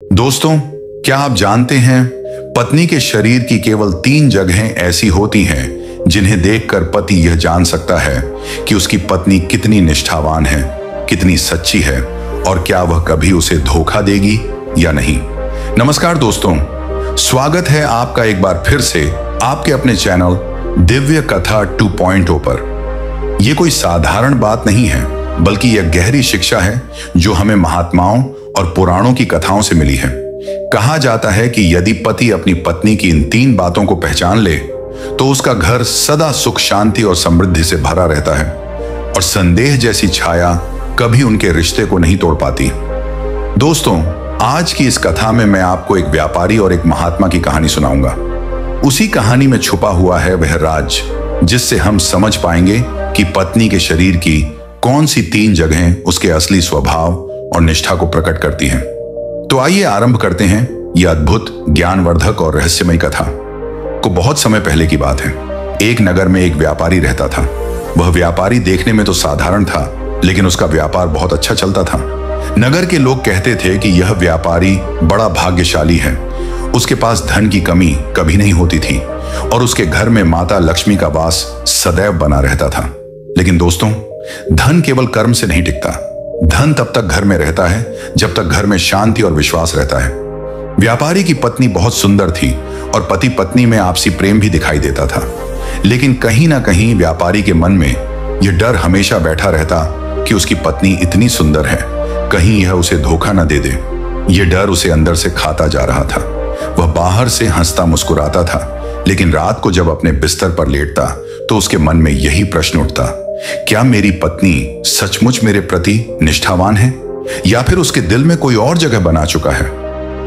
दोस्तों, क्या आप जानते हैं पत्नी के शरीर की केवल 3 जगहें ऐसी होती हैं जिन्हें देखकर पति यह जान सकता है कि उसकी पत्नी कितनी निष्ठावान है, कितनी सच्ची है और क्या वह कभी उसे धोखा देगी या नहीं। नमस्कार दोस्तों, स्वागत है आपका एक बार फिर से आपके अपने चैनल दिव्य कथा 2.0 पर। यह कोई साधारण बात नहीं है, बल्कि यह गहरी शिक्षा है जो हमें महात्माओं और पुराणों की कथाओं से मिली है। कहा जाता है कि यदि पति अपनी पत्नी की इन 3 बातों को पहचान ले तो उसका घर सदा सुख शांति और समृद्धि से भरा रहता है और संदेह जैसी छाया कभी उनके रिश्ते को नहीं तोड़ पाती। दोस्तों, आज की इस कथा में मैं आपको एक व्यापारी और एक महात्मा की कहानी सुनाऊंगा। उसी कहानी में छुपा हुआ है वह राज जिससे हम समझ पाएंगे कि पत्नी के शरीर की कौन सी 3 जगहें उसके असली स्वभाव और निष्ठा को प्रकट करती हैं। तो आइए आरंभ करते हैं यह अद्भुत, ज्ञानवर्धक और रहस्यमयी कथा को। बहुत समय पहले की बात है। एक नगर में एक व्यापारी रहता था। वह व्यापारी देखने में तो साधारण था, लेकिन उसका व्यापार बहुत अच्छा चलता था। नगर के लोग कहते थे कि यह व्यापारी बड़ा भाग्यशाली है। उसके पास धन की कमी कभी नहीं होती थी और उसके घर में माता लक्ष्मी का वास सदैव बना रहता था। लेकिन दोस्तों, धन केवल कर्म से नहीं टिकता। धन तब तक घर में रहता है जब तक घर में शांति और विश्वास रहता है। व्यापारी की पत्नी बहुत सुंदर थी और पति पत्नी में आपसी प्रेम भी दिखाई देता था। लेकिन कहीं ना कहीं व्यापारी के मन में यह डर हमेशा बैठा रहता कि उसकी पत्नी इतनी सुंदर है, कहीं यह उसे धोखा न दे दे। यह डर उसे अंदर से खाता जा रहा था। वह बाहर से हंसता मुस्कुराता था, लेकिन रात को जब अपने बिस्तर पर लेटता तो उसके मन में यही प्रश्न उठता, क्या मेरी पत्नी सचमुच मेरे प्रति निष्ठावान है या फिर उसके दिल में कोई और जगह बना चुका है।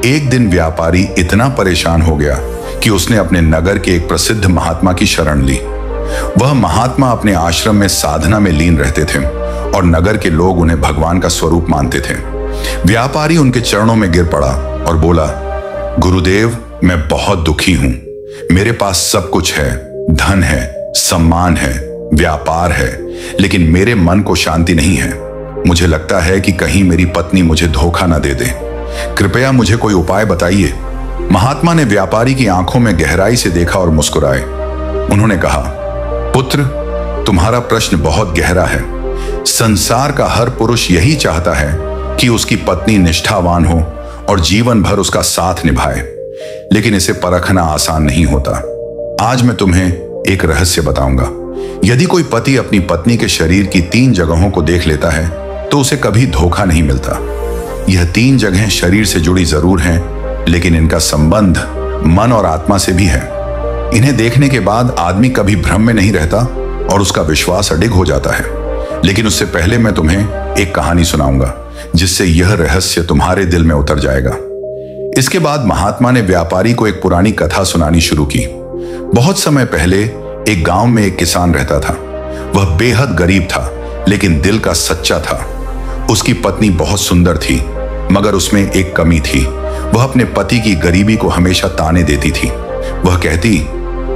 एक दिन व्यापारी इतना परेशान हो गया कि उसने अपने नगर के एक प्रसिद्ध महात्मा की शरण ली। वह महात्मा अपने आश्रम में साधना में लीन रहते थे और नगर के लोग उन्हें भगवान का स्वरूप मानते थे। व्यापारी उनके चरणों में गिर पड़ा और बोला, गुरुदेव, मैं बहुत दुखी हूं। मेरे पास सब कुछ है, धन है, सम्मान है, व्यापार है, लेकिन मेरे मन को शांति नहीं है। मुझे लगता है कि कहीं मेरी पत्नी मुझे धोखा न दे दे। कृपया मुझे कोई उपाय बताइए। महात्मा ने व्यापारी की आंखों में गहराई से देखा और मुस्कुराए। उन्होंने कहा, पुत्र, तुम्हारा प्रश्न बहुत गहरा है। संसार का हर पुरुष यही चाहता है कि उसकी पत्नी निष्ठावान हो और जीवन भर उसका साथ निभाए, लेकिन इसे परखना आसान नहीं होता। आज मैं तुम्हें एक रहस्य बताऊंगा। यदि कोई पति अपनी पत्नी के शरीर की 3 जगहों को देख लेता है तो उसे कभी धोखा नहीं मिलता। यह 3 जगहें शरीर से जुड़ी जरूर हैं, लेकिन इनका संबंध मन और आत्मा से भी है। इन्हें देखने के बाद आदमी कभी भ्रम में नहीं रहता और उसका विश्वास अडिग हो जाता है। लेकिन उससे पहले मैं तुम्हें एक कहानी सुनाऊंगा जिससे यह रहस्य तुम्हारे दिल में उतर जाएगा। इसके बाद महात्मा ने व्यापारी को एक पुरानी कथा सुनानी शुरू की। बहुत समय पहले एक गांव में एक किसान रहता था। वह बेहद गरीब था, लेकिन दिल का सच्चा था। उसकी पत्नी बहुत सुंदर थी, मगर उसमें एक कमी थी। वह अपने पति की गरीबी को हमेशा ताने देती थी। वह कहती,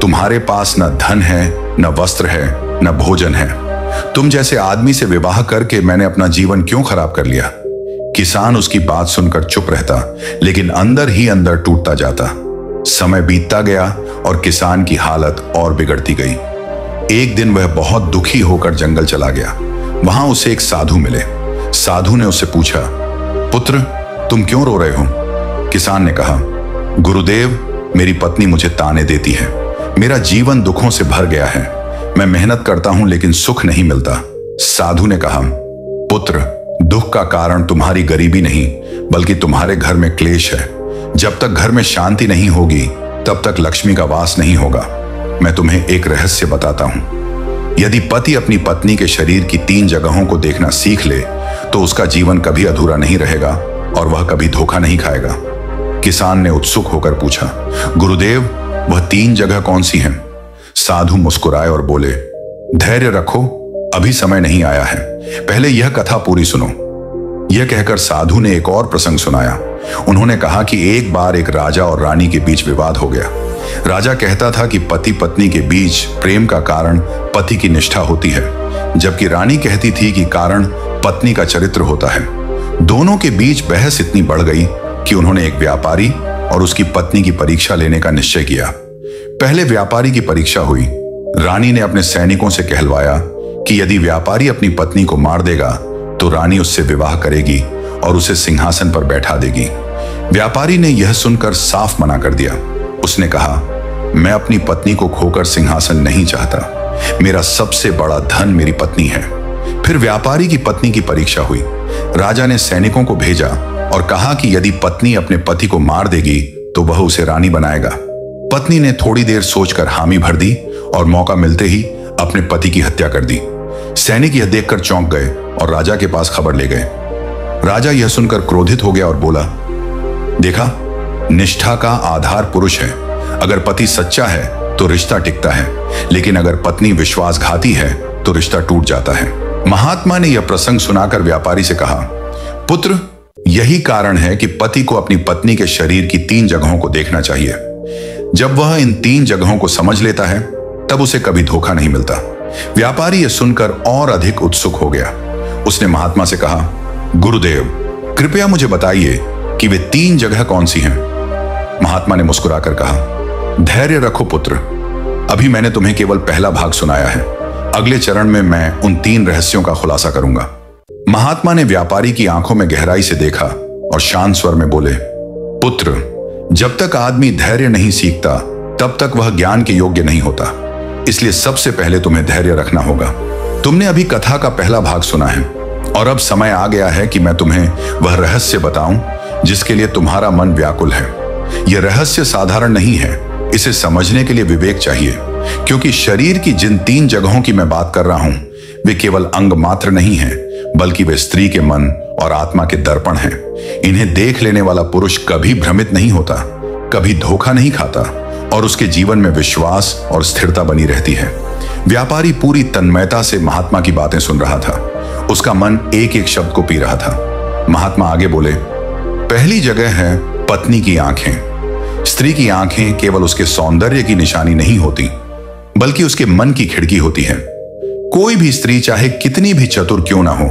तुम्हारे पास न धन है, न वस्त्र है, न भोजन है। तुम जैसे आदमी से विवाह करके मैंने अपना जीवन क्यों खराब कर लिया। किसान उसकी बात सुनकर चुप रहता, लेकिन अंदर ही अंदर टूटता जाता। समय बीतता गया और किसान की हालत और बिगड़ती गई। एक दिन वह बहुत दुखी होकर जंगल चला गया। वहां उसे एक साधु मिले। साधु ने उससे पूछा, पुत्र, तुम क्यों रो रहे हो। किसान ने कहा, गुरुदेव, मेरी पत्नी मुझे ताने देती है। मेरा जीवन दुखों से भर गया है। मैं मेहनत करता हूं, लेकिन सुख नहीं मिलता। साधु ने कहा, पुत्र, दुख का कारण तुम्हारी गरीबी नहीं, बल्कि तुम्हारे घर में क्लेश है। जब तक घर में शांति नहीं होगी, तब तक लक्ष्मी का वास नहीं होगा। मैं तुम्हें एक रहस्य बताता हूं। यदि पति अपनी पत्नी के शरीर की 3 जगहों को देखना सीख ले तो उसका जीवन कभी अधूरा नहीं रहेगा और वह कभी धोखा नहीं खाएगा। किसान ने उत्सुक होकर पूछा, गुरुदेव, वह 3 जगह कौन सी हैं। साधु मुस्कुराए और बोले, धैर्य रखो, अभी समय नहीं आया है। पहले यह कथा पूरी सुनो। यह कहकर साधु ने एक और प्रसंग सुनाया। उन्होंने कहा कि एक बार एक राजा और रानी के बीच विवाद हो गया। राजा कहता था कि पति पत्नी के बीच प्रेम का कारण पति की निष्ठा होती है, जबकि रानी कहती थी कि कारण पत्नी का चरित्र होता है। दोनों के बीच बहस इतनी बढ़ गई कि उन्होंने एक व्यापारी और उसकी पत्नी की परीक्षा लेने का निश्चय किया। पहले व्यापारी की परीक्षा हुई। रानी ने अपने सैनिकों से कहलवाया कि यदि व्यापारी अपनी पत्नी को मार देगा तो रानी उससे विवाह करेगी और उसे सिंहासन पर बैठा देगी। व्यापारी ने यह सुनकर साफ मना कर दिया। उसने कहा, मैं अपनी पत्नी को खोकर सिंहासन नहीं चाहता। मेरा सबसे बड़ा धन मेरी पत्नी है। फिर व्यापारी की पत्नी की परीक्षा हुई। राजा ने सैनिकों को भेजा और कहा कि यदि पत्नी अपने पति को मार देगी तो वह उसे रानी बनाएगा। पत्नी ने थोड़ी देर सोचकर हामी भर दी और मौका मिलते ही अपने पति की हत्या कर दी। सैनिक यह देखकर चौंक गए और राजा के पास खबर ले गए। राजा यह सुनकर क्रोधित हो गया और बोला, देखा, निष्ठा का आधार पुरुष है। अगर पति सच्चा है तो रिश्ता टिकता है, लेकिन अगर पत्नी विश्वासघाती है तो रिश्ता टूट जाता है। महात्मा ने यह प्रसंग सुनाकर व्यापारी से कहा, पुत्र, यही कारण है कि पति को अपनी पत्नी के शरीर की 3 जगहों को देखना चाहिए। जब वह इन 3 जगहों को समझ लेता है तब उसे कभी धोखा नहीं मिलता। व्यापारी यह सुनकर और अधिक उत्सुक हो गया। उसने महात्मा से कहा, गुरुदेव, कृपया मुझे बताइए कि वे 3 जगह कौन सी हैं। महात्मा ने मुस्कुराकर कहा, धैर्य रखो पुत्र, अभी मैंने तुम्हें केवल पहला भाग सुनाया है। अगले चरण में मैं उन 3 रहस्यों का खुलासा करूंगा। महात्मा ने व्यापारी की आंखों में गहराई से देखा और शांत स्वर में बोले, पुत्र, जब तक आदमी धैर्य नहीं सीखता तब तक वह ज्ञान के योग्य नहीं होता। इसलिए सबसे पहले तुम्हें धैर्य रखना होगा। तुमने अभी कथा का पहला भाग सुना है और अब समय आ गया है कि मैं तुम्हें वह रहस्य बताऊं जिसके लिए तुम्हारा मन व्याकुल है। यह रहस्य साधारण नहीं है। इसे समझने के लिए विवेक चाहिए, क्योंकि शरीर की जिन 3 जगहों की मैं बात कर रहा हूं वे केवल अंग मात्र नहीं हैं, बल्कि वे स्त्री के मन और आत्मा के दर्पण हैं। इन्हें देख लेने वाला पुरुष कभी भ्रमित नहीं होता, कभी धोखा नहीं खाता और उसके जीवन में विश्वास और स्थिरता बनी रहती है। व्यापारी पूरी तन्मयता से महात्मा की बातें सुन रहा था। उसका मन एक एक शब्द को पी रहा था। महात्मा आगे बोले, पहली जगह है पत्नी की आंखें। स्त्री की आंखें केवल उसके सौंदर्य की निशानी नहीं होती, बल्कि उसके मन की खिड़की होती है। कोई भी स्त्री चाहे कितनी भी चतुर क्यों ना हो,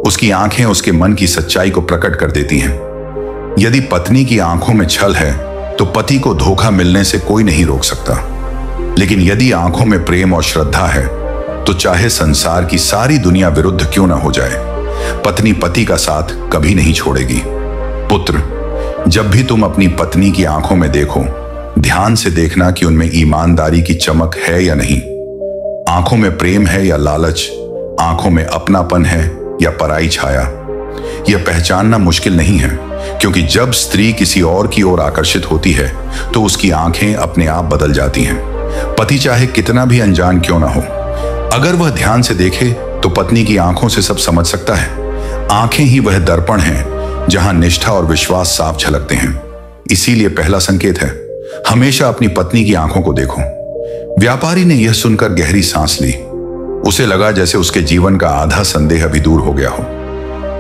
उसकी आंखें उसके मन की सच्चाई को प्रकट कर देती हैं। यदि पत्नी की आंखों में छल है तो पति को धोखा मिलने से कोई नहीं रोक सकता, लेकिन यदि आंखों में प्रेम और श्रद्धा है तो चाहे संसार की सारी दुनिया विरुद्ध क्यों ना हो जाए, पत्नी पति का साथ कभी नहीं छोड़ेगी। पुत्र, जब भी तुम अपनी पत्नी की आंखों में देखो, ध्यान से देखना कि उनमें ईमानदारी की चमक है या नहीं। आंखों में प्रेम है या लालच, आंखों में अपनापन है या पराई छाया। यह पहचानना मुश्किल नहीं है, क्योंकि जब स्त्री किसी और की ओर आकर्षित होती है तो उसकी आंखें अपने आप बदल जाती हैं। पति चाहे कितना भी अनजान क्यों ना हो, अगर वह ध्यान से देखे तो पत्नी की आंखों से सब समझ सकता है। आंखें ही वह दर्पण हैं जहां निष्ठा और विश्वास साफ झलकते हैं। इसीलिए पहला संकेत है, हमेशा अपनी पत्नी की आंखों को देखो। व्यापारी ने यह सुनकर गहरी सांस ली। उसे लगा जैसे उसके जीवन का आधा संदेह अभी दूर हो गया हो।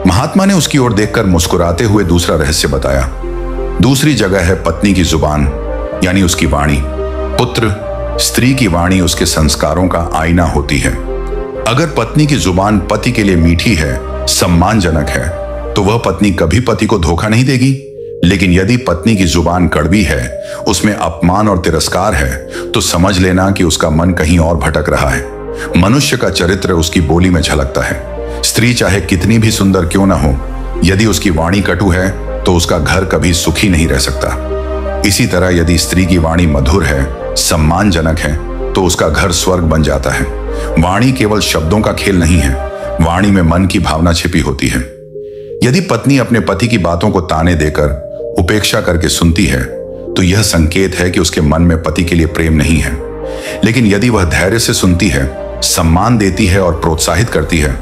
महात्मा ने उसकी ओर देखकर मुस्कुराते हुए दूसरा रहस्य बताया। दूसरी जगह है पत्नी की जुबान, यानी उसकी वाणी। पुत्र, स्त्री की वाणी उसके संस्कारों का आईना होती है। अगर पत्नी की जुबान पति के लिए मीठी है, सम्मानजनक है, तो वह पत्नी कभी पति को धोखा नहीं देगी। लेकिन यदि पत्नी की जुबान कड़वी है, उसमें अपमान और तिरस्कार है, तो समझ लेना कि उसका मन कहीं और भटक रहा है। मनुष्य का चरित्र उसकी बोली में झलकता है। स्त्री चाहे कितनी भी सुंदर क्यों ना हो, यदि उसकी वाणी कटु है तो उसका घर कभी सुखी नहीं रह सकता। इसी तरह यदि स्त्री की वाणी मधुर है, सम्मानजनक है, तो उसका घर स्वर्ग बन जाता है। वाणी केवल शब्दों का खेल नहीं है, वाणी में मन की भावना छिपी होती है। यदि पत्नी अपने पति की बातों को ताने देकर उपेक्षा करके सुनती है तो यह संकेत है कि उसके मन में पति के लिए प्रेम नहीं है। लेकिन यदि वह धैर्य से सुनती है, सम्मान देती है और प्रोत्साहित करती है,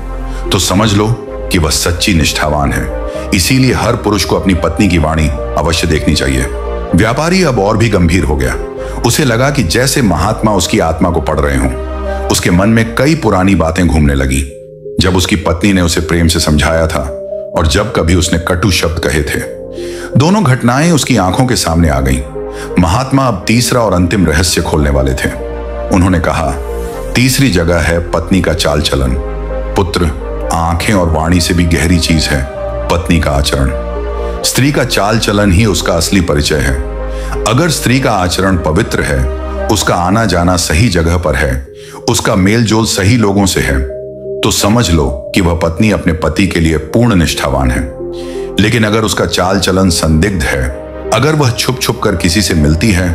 तो समझ लो कि वह सच्ची निष्ठावान है। इसीलिए हर पुरुष को अपनी पत्नी की वाणी अवश्य देखनी चाहिए। व्यापारी अब और भी गंभीर हो गया। उसे लगा कि जैसे महात्मा उसकी आत्मा को पढ़ रहे हों। उसके मन में कई पुरानी बातें घूमने लगी, जब उसकी पत्नी ने उसे प्रेम से समझाया था और जब कभी उसने कटु शब्द कहे थे। दोनों घटनाएं उसकी आंखों के सामने आ गईं। महात्मा अब तीसरा और अंतिम रहस्य खोलने वाले थे। उन्होंने कहा, तीसरी जगह है पत्नी का चाल चलन। पुत्र, आंखें और वाणी से भी गहरी चीज है पत्नी का आचरण। स्त्री का चाल चलन ही उसका असली परिचय है। अगर स्त्री का आचरण पवित्र है, उसका आना जाना सही जगह पर है, उसका मेल जोल सही लोगों से है, तो समझ लो कि वह पत्नी अपने पति के लिए पूर्ण निष्ठावान है। लेकिन अगर उसका चाल चलन संदिग्ध है, अगर वह छुप छुप कर किसी से मिलती है,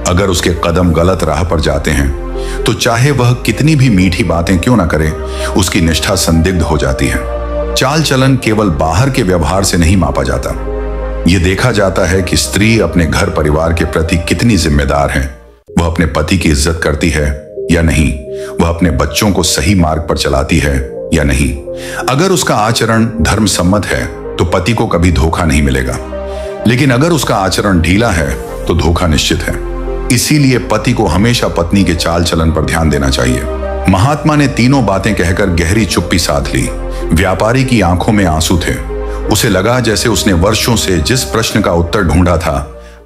अगर उसके कदम गलत राह पर जाते हैं, तो चाहे वह कितनी भी मीठी बातें क्यों ना करे, उसकी निष्ठा संदिग्ध हो जाती है। चाल चलन केवल बाहर के व्यवहार से नहीं मापा जाता। यह देखा जाता है कि स्त्री अपने घर परिवार के प्रति कितनी जिम्मेदार है। वह अपने पति की इज्जत करती है या नहीं, वह अपने बच्चों को सही मार्ग पर चलाती है या नहीं। अगर उसका आचरण धर्म सम्मत है तो पति को कभी धोखा नहीं मिलेगा, लेकिन अगर उसका आचरण ढीला है तो धोखा निश्चित है। इसीलिए पति को हमेशा पत्नी के चाल चलन पर ध्यान देना चाहिए। महात्मा ने तीनों बातें कहकर गहरी चुप्पी साध ली। व्यापारी की आंखों में आंसू थे। उसे लगा जैसे उसने वर्षों से जिस प्रश्न का उत्तर ढूंढा था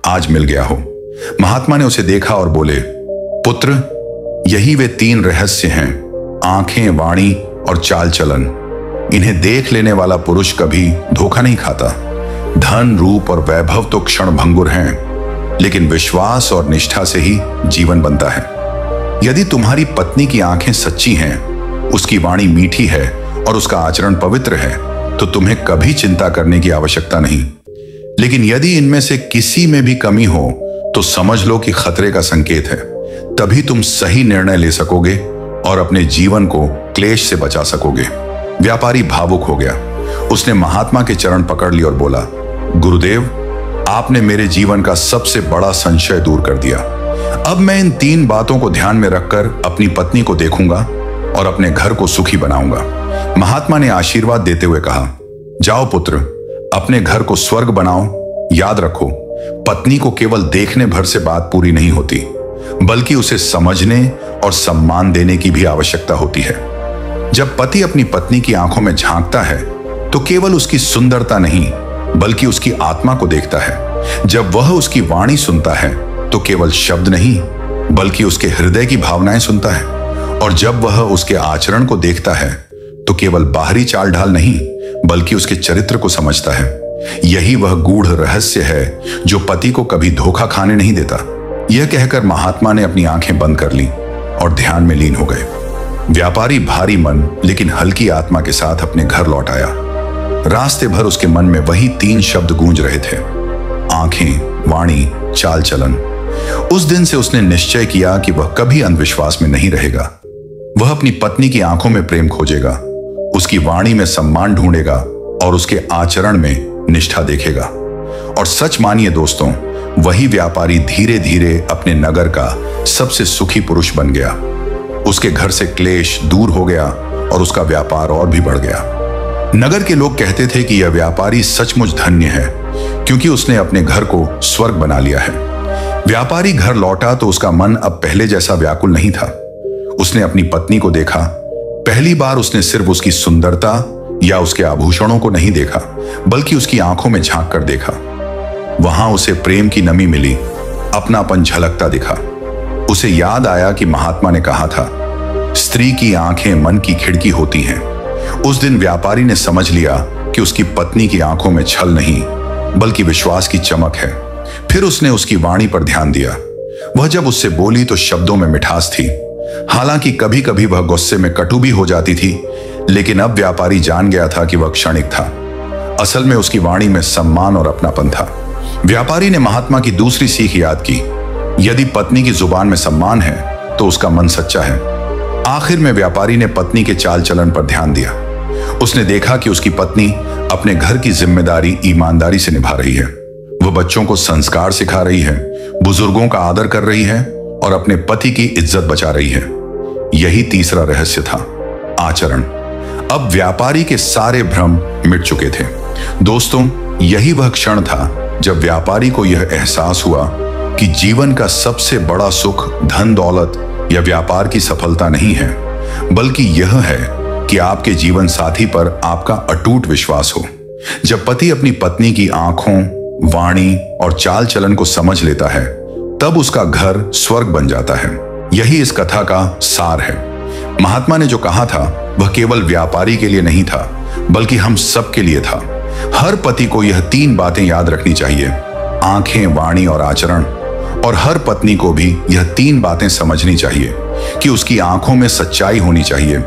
आज मिल गया हो। महात्मा ने उसे देखा और बोले, पुत्र, यही वे 3 रहस्य हैं, आंखें, वाणी और चाल चलन। इन्हें देख लेने वाला पुरुष कभी धोखा नहीं खाता। धन, रूप और वैभव तो क्षण भंगुर हैं, लेकिन विश्वास और निष्ठा से ही जीवन बनता है। यदि तुम्हारी पत्नी की आंखें सच्ची हैं, उसकी वाणी मीठी है और उसका आचरण पवित्र है, तो तुम्हें कभी चिंता करने की आवश्यकता नहीं। लेकिन यदि इनमें से किसी में भी कमी हो तो समझ लो कि खतरे का संकेत है। तभी तुम सही निर्णय ले सकोगे और अपने जीवन को क्लेश से बचा सकोगे। व्यापारी भावुक हो गया। उसने महात्मा के चरण पकड़ लिए और बोला, गुरुदेव, आपने मेरे जीवन का सबसे बड़ा संशय दूर कर दिया। अब मैं इन 3 बातों को ध्यान में रखकर अपनी पत्नी को देखूंगा और अपने घर को सुखी बनाऊंगा। महात्मा ने आशीर्वाद देते हुए कहा, जाओ पुत्र, अपने घर को स्वर्ग बनाओ। याद रखो, पत्नी को केवल देखने भर से बात पूरी नहीं होती, बल्कि उसे समझने और सम्मान देने की भी आवश्यकता होती है। जब पति अपनी पत्नी की आंखों में झांकता है तो केवल उसकी सुंदरता नहीं, बल्कि उसकी आत्मा को देखता है। जब वह उसकी वाणी सुनता है तो केवल शब्द नहीं, बल्कि उसके हृदय की भावनाएं सुनता है। और जब वह उसके आचरण को देखता है तो केवल बाहरी चाल ढाल नहीं, बल्कि उसके चरित्र को समझता है। यही वह गूढ़ रहस्य है जो पति को कभी धोखा खाने नहीं देता। यह कहकर महात्मा ने अपनी आंखें बंद कर ली और ध्यान में लीन हो गए। व्यापारी भारी मन लेकिन हल्की आत्मा के साथ अपने घर लौट आया। रास्ते भर उसके मन में वही 3 शब्द गूंज रहे थे, आंखें, वाणी, चाल चलन। उस दिन से उसने निश्चय किया कि वह कभी अंधविश्वास में नहीं रहेगा। वह अपनी पत्नी की आंखों में प्रेम खोजेगा, उसकी वाणी में सम्मान ढूंढेगा और उसके आचरण में निष्ठा देखेगा। और सच मानिए दोस्तों, वही व्यापारी धीरे धीरे अपने नगर का सबसे सुखी पुरुष बन गया। उसके घर से क्लेश दूर हो गया और उसका व्यापार और भी बढ़ गया। नगर के लोग कहते थे कि यह व्यापारी सचमुच धन्य है, क्योंकि उसने अपने घर को स्वर्ग बना लिया है। व्यापारी घर लौटा तो उसका मन अब पहले जैसा व्याकुल नहीं था। उसने अपनी पत्नी को देखा। पहली बार उसने सिर्फ उसकी सुंदरता या उसके आभूषणों को नहीं देखा, बल्कि उसकी आंखों में झांक कर देखा। वहां उसे प्रेम की नमी मिली, अपनापन झलकता दिखा। उसे याद आया कि महात्मा ने कहा था, स्त्री की आंखें मन की खिड़की होती हैं। उस दिन व्यापारी ने समझ लिया कि उसकी पत्नी की आंखों में छल नहीं, बल्कि विश्वास की चमक है। फिर उसने उसकी वाणी पर ध्यान दिया। वह जब उससे बोली तो शब्दों में मिठास थी। हालांकि कभी कभी वह गुस्से में कटु भी हो जाती थी, लेकिन अब व्यापारी जान गया था कि वह क्षणिक था। असल में उसकी वाणी में सम्मान और अपनापन था। व्यापारी ने महात्मा की दूसरी सीख याद की, यदि पत्नी की जुबान में सम्मान है तो उसका मन सच्चा है। आखिर में व्यापारी ने पत्नी के चाल चलन पर ध्यान दिया। उसने देखा कि उसकी पत्नी अपने घर की जिम्मेदारी ईमानदारी से निभा रही है। वह बच्चों को संस्कार सिखा रही है, बुजुर्गों का आदर कर रही है और अपने पति की इज्जत बचा रही है। यही तीसरा रहस्य था, आचरण। अब व्यापारी के सारे भ्रम मिट चुके थे। दोस्तों, यही वह क्षण था जब व्यापारी को यह एहसास हुआ कि जीवन का सबसे बड़ा सुख धन दौलत या व्यापार की सफलता नहीं है, बल्कि यह है कि आपके जीवन साथी पर आपका अटूट विश्वास हो। जब पति अपनी पत्नी की आंखों, वाणी और चाल चलन को समझ लेता है, तब उसका घर स्वर्ग बन जाता है। यही इस कथा का सार है। महात्मा ने जो कहा था वह केवल व्यापारी के लिए नहीं था, बल्कि हम सब के लिए था। हर पति को यह 3 बातें याद रखनी चाहिए, आंखें, वाणी और आचरण। और हर पत्नी को भी यह 3 बातें समझनी चाहिए कि उसकी आंखों में सच्चाई होनी चाहिए,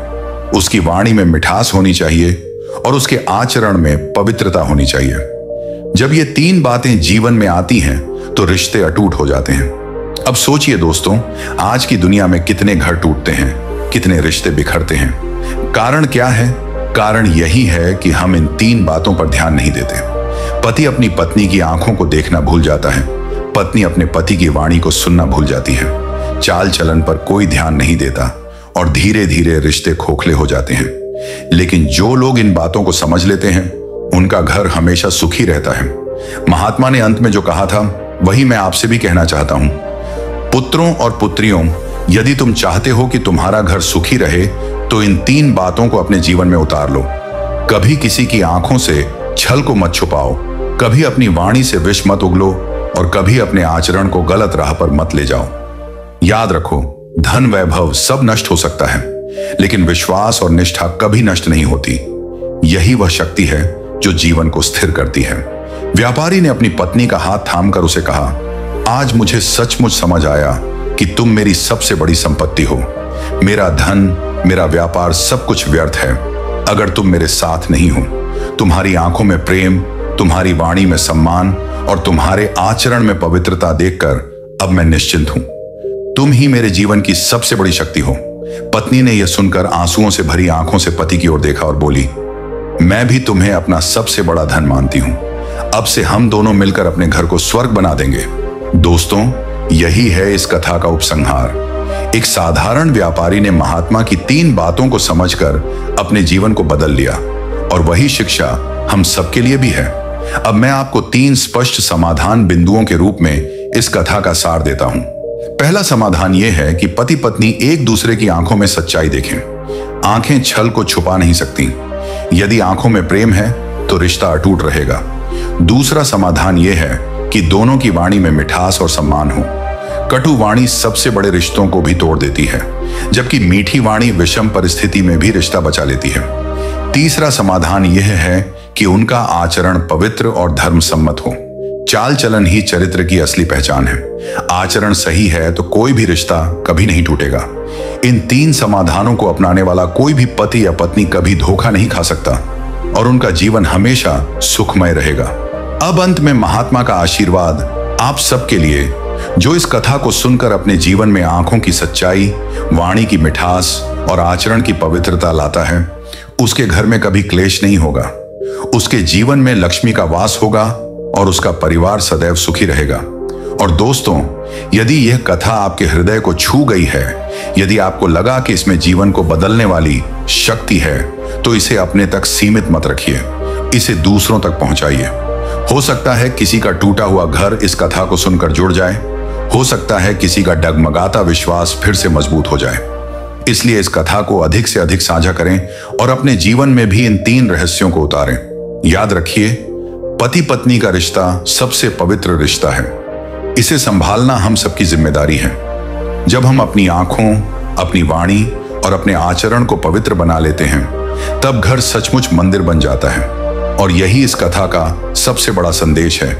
उसकी वाणी में मिठास होनी चाहिए और उसके आचरण में पवित्रता होनी चाहिए। जब ये 3 बातें जीवन में आती हैं तो रिश्ते अटूट हो जाते हैं। अब सोचिए दोस्तों, आज की दुनिया में कितने घर टूटते हैं, कितने रिश्ते बिखरते हैं। कारण क्या है? कारण यही है कि हम इन 3 बातों पर ध्यान नहीं देते। पति अपनी पत्नी की आंखों को देखना भूल जाता है, पत्नी अपने पति की वाणी को सुनना भूल जाती है, चाल चलन पर कोई ध्यान नहीं देता और धीरे धीरे रिश्ते खोखले हो जाते हैं। लेकिन जो लोग इन बातों को समझ लेते हैं उनका घर हमेशा सुखी रहता है। महात्मा ने अंत में जो कहा था वही मैं आपसे भी कहना चाहता हूं। पुत्रों और पुत्रियों, यदि तुम चाहते हो कि तुम्हारा घर सुखी रहे तो इन 3 बातों को अपने जीवन में उतार लो। कभी किसी की आंखों से छल को मत छुपाओ, कभी अपनी वाणी से विष मत उगलो और कभी अपने आचरण को गलत राह पर मत ले जाओ। याद रखो, धन वैभव सब नष्ट हो सकता है, लेकिन विश्वास और निष्ठा कभी नष्ट नहीं होती। यही वह शक्ति है जो जीवन को स्थिर करती है। व्यापारी ने अपनी पत्नी का हाथ थामकर उसे कहा, आज मुझे सचमुच समझ आया कि तुम मेरी सबसे बड़ी संपत्ति हो। मेरा धन, मेरा व्यापार सब कुछ व्यर्थ है अगर तुम मेरे साथ नहीं हो। तुम्हारी आंखों में प्रेम, तुम्हारी वाणी में सम्मान और तुम्हारे आचरण में पवित्रता देखकर अब मैं निश्चिंत हूं। तुम ही मेरे जीवन की सबसे बड़ी शक्ति हो। पत्नी ने यह सुनकर आंसुओं से भरी आंखों से पति की ओर देखा और बोली, मैं भी तुम्हें अपना सबसे बड़ा धन मानती हूं। अब से हम दोनों मिलकर अपने घर को स्वर्ग बना देंगे। दोस्तों, यही है इस कथा का उपसंहार। एक साधारण व्यापारी ने महात्मा की 3 बातों को समझकर अपने जीवन को बदल लिया और वही शिक्षा हम सबके लिए भी है। अब मैं आपको 3 स्पष्ट समाधान बिंदुओं के रूप में इस कथा का सार देता हूं। पहला समाधान यह है कि पति पत्नी एक दूसरे की आंखों में सच्चाई देखें। आंखें छल को छुपा नहीं सकती। यदि आंखों में प्रेम है तो रिश्ता अटूट रहेगा। दूसरा समाधान यह है कि दोनों की वाणी में मिठास और सम्मान हो। कटु वाणी सबसे बड़े रिश्तों को भी तोड़ देती है, जबकि मीठी वाणी विषम परिस्थिति में भी रिश्ता बचा लेती है। तीसरा समाधान यह है कि उनका आचरण पवित्र और धर्म सम्मत हो। चाल चलन ही चरित्र की असली पहचान है। आचरण सही है तो कोई भी रिश्ता कभी नहीं टूटेगा। इन 3 समाधानों को अपनाने वाला कोई भी पति या पत्नी कभी धोखा नहीं खा सकता और उनका जीवन हमेशा सुखमय रहेगा। अब अंत में महात्मा का आशीर्वाद आप सबके लिए, जो इस कथा को सुनकर अपने जीवन में आंखों की सच्चाई, वाणी की मिठास और आचरण की पवित्रता लाता है, उसके घर में कभी क्लेश नहीं होगा। उसके जीवन में लक्ष्मी का वास होगा और उसका परिवार सदैव सुखी रहेगा। और दोस्तों, यदि यह कथा आपके हृदय को छू गई है, यदि आपको लगा कि इसमें जीवन को बदलने वाली शक्ति है, तो इसे अपने तक सीमित मत रखिए, इसे दूसरों तक पहुंचाइए। हो सकता है किसी का टूटा हुआ घर इस कथा को सुनकर जुड़ जाए, हो सकता है किसी का डगमगाता विश्वास फिर से मजबूत हो जाए। इसलिए इस कथा को अधिक से अधिक साझा करें और अपने जीवन में भी इन 3 रहस्यों को उतारें। याद रखिए, पति पत्नी का रिश्ता सबसे पवित्र रिश्ता है। इसे संभालना हम सबकी जिम्मेदारी है। जब हम अपनी आंखों, अपनी वाणी और अपने आचरण को पवित्र बना लेते हैं, तब घर सचमुच मंदिर बन जाता है। और यही इस कथा का सबसे बड़ा संदेश है